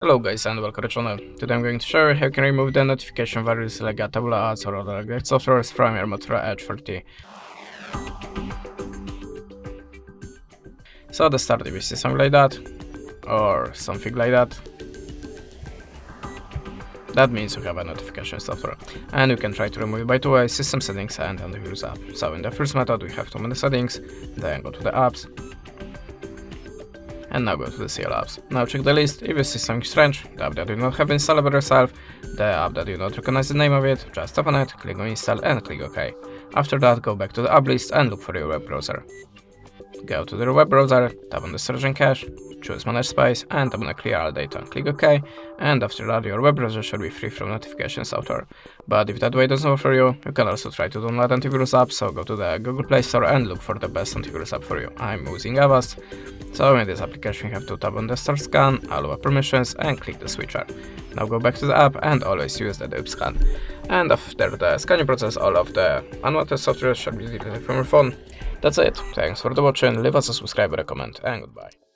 Hello guys and welcome to the channel. Today I'm going to show you how you can remove the notification values like tabula ads or other great softwares from your Motorola Edge 40. So at the start if you see something like that or something like that, that means you have a notification software and you can try to remove it by two ways: system settings and antivirus app. So in the first method we have to open the settings, then go to the apps, and now go to the CL apps. Now check the list. If you see something strange, the app that you do not have installed by yourself, the app that you do not recognize the name of it, just open it, click on install and click OK. After that, go back to the app list and look for your web browser. Go to the web browser, tap on the storage and cache, choose manage space and tap on the clear all data, click OK, and after that your web browser should be free from notification software. But if that way doesn't work for you, you can also try to download antivirus app, so go to the Google Play Store and look for the best antivirus app for you. I'm using Avast, so in this application you have to tap on the start scan, allow permissions and click the switcher. Now go back to the app and always use the dupe scan. And after the scanning process, all of the unwanted software should be deleted from your phone. That's it. Thanks for watching, leave us a subscribe or a comment, and goodbye.